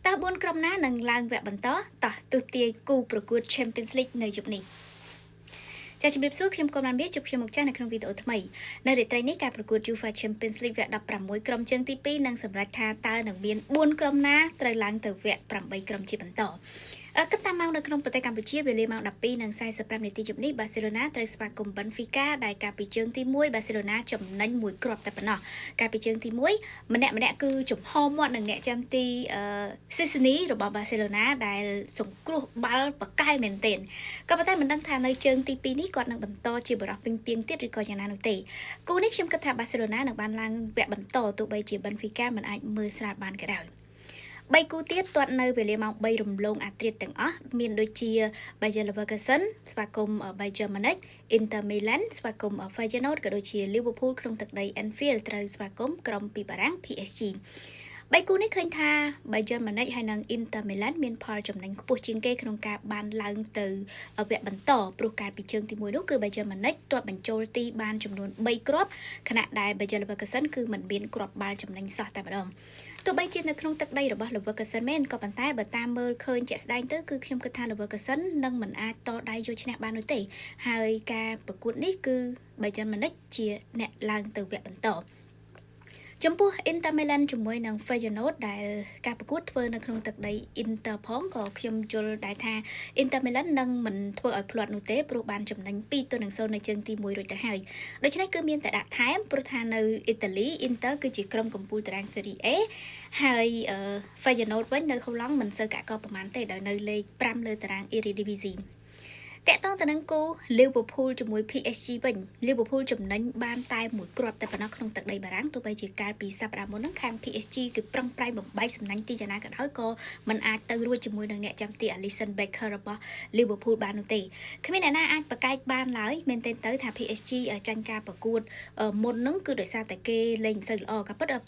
តើ4ក្រុមណានឹងឡើងវគ្គបន្តតោះទស្សន៍ទាយគូប្រកួត Champions League នៅយប់នេះចាជំរាបសួរខ្ញុំកុំបានវាជួបខ្ញុំមកចាស់នៅក្នុងវីដេអូថ្មីនៅរាត្រីនេះការប្រកួត UEFA Champions League វគ្គ16ក្រុមជើងទី2នឹងសម្រេចថាតើនឹងមាន4ក្រុមណាត្រូវឡើងទៅវគ្គ8ក្រុមជាបន្តគិតតាមម៉ោងនៅក្នុងប្រទេសកម្ពុជាវេលាម៉ោង 12:45 នាទីយប់នេះបាសេឡូណាត្រូវស្វាគមន៍ Benfica ដែលការពីជើងទី1បាសេឡូណាចំណេញមួយគ្រាប់តែប៉ុណ្ណោះការពីជើងទី1ម្នាក់គឺចំហមាត់នឹងអ្នកចាំទីSzczesny របស់បាសេឡូណាដែលសង្គ្រោះបាល់ប៉កែមែនទែនក៏ប៉ុន្តែមិនដឹងថានៅជើងទី2នេះគាត់នឹងបន្តជាបរិះពេញពីងទៀតឬក៏យ៉ាងណានោះទេគូនេះខ្ញុំគិតថាបាសេឡូណានឹងបានឡើងវគ្គបន្តទោះបីជា Benfica មិនអាចមើលស្រាលបានក៏ដោយ3គូទៀតទាត់នៅវេលាម៉ោង3រំលងអាត្រិតទាំងអស់មានដូចជា Bayer Leverkusen ស្វាគមន៍ Bayern Munich Inter Milan ស្វាគមន៍ Feyenoord ក៏ដូចជា Liverpool ក្នុងទឹកដី Anfield ត្រូវស្វាគមន៍ក្រុមពីបារាំង PSG 3គូនេះឃើញថា Bayern Munich ហើយនិង Inter Milan មានផលចំណេញខ្ពស់ជាងគេក្នុងការបានឡើងទៅវគ្គបន្តព្រោះការពីជើងទី1នោះគឺ Bayern Munich ទាត់បញ្ចូលទីបានចំនួន3គ្រាប់ខណៈដែល Bayer Leverkusen គឺមិនមានគ្រាប់បាល់ចំណេញសោះតែម្ដងទោះបីជានៅក្នុងទឹកដីរបស់ Leverkusen មែនក៏ប៉ុន្តែបើតាមមើលឃើញជាក់ស្ដែងទៅគឺខ្ញុំគិតថា Leverkusen នឹងមិនអាចតដៃយកឈ្នះបាននោះទេហើយការប្រកួតនេះគឺ Bayern Munich ជាអ្នកឡើងទៅវគ្គបន្តចំពោះ Inter Milan ជាមួយនឹង Feyenoord ដែលការប្រកួតធ្វើនៅក្នុងទឹកដី Inter ផងក៏ខ្ញុំយល់ដែរថា Inter Milan នឹងមិនធ្វើឲ្យភ្លាត់នោះទេព្រោះបានចំណេញ2-0នៅជើងទី1រួចទៅហើយដូច្នេះគឺមានតែដាក់ថែមព្រោះថានៅអ៊ីតាលី Inter គឺជាក្រុមកំពូលតារាង Serie A ហើយ Feyenoord វិញនៅហូឡង់មិនសូវកាក់កបប្រហែលទេដោយនៅលេខ5លើតារាង Eredivisieតកតងទៅនឹងគូ Liverpool ជាមួយ PSG វិញ Liverpool ចំណេញបានតែមួយគ្រាប់តែប៉ុណ្ណោះក្នុងទឹកដីបារាំងទោះបីជាកាលពីសប្តាហ៍មុនហ្នឹងខាង PSG គឺប្រឹងប្រែងបំបែកសំណាញ់ទីយ៉ាងណាក៏ដោយក៏មិនអាចទៅរួចជាមួយនឹងអ្នកចាំទី Alisson Becker របស់ Liverpool បាននោះទេគ្មានអ្នកណាអាចប្រកែកបានឡើយមែនទែនទៅថា PSG ចាញ់ការប្រកួតមុនហ្នឹងគឺដោយសារតែគេលេងមិនសូវល្អក៏ប៉ុន្តែ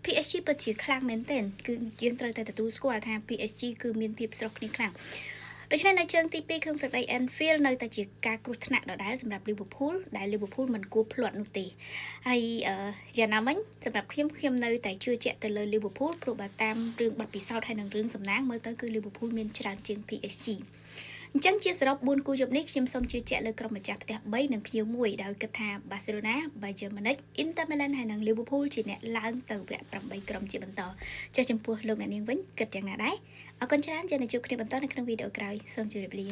PSG ពិតជាខ្លាំងមែនទែនគឺយើងត្រូវតែទទួលស្គាល់ថា PSG គឺមានភាពស្រស់គ្នាខ្លាំងដូច្នេះនៅជើងទី2ក្នុងទឹកដី Anfield នៅតែជាការគ្រោះថ្នាក់ដដែលសម្រាប់ Liverpool ដែល Liverpool មិនគួរភ្លាត់នោះទេហើយយ៉ាងណាមិញសម្រាប់ខ្ញុំនៅតែជឿជាក់ទៅលើ Liverpool ព្រោះបើតាមរឿងបទពិសោធន៍ហើយនិងរឿងសំណាងមើលទៅគឺ Liverpool មានច្រើនជាង PSG អញ្ចឹងជាសរុប4គូយប់នេះខ្ញុំសូមជឿជាក់លើក្រុមម្ចាស់ផ្ទះ3និងភ្ញៀវ1ដោយគិតថា Barcelona, Bayern Munich, Inter Milan ហើយនិង Liverpool ជាអ្នកឡើងទៅវគ្គ8ក្រុមជាបន្តចាស់ចំពោះលោកអ្នកនាងវិញគិតយ៉ាងណាដែរអរគុណច្រើនចាំជួបគ្នាបន្តនៅក្នុងវីដេអូក្រោយសូមជម្រាបលា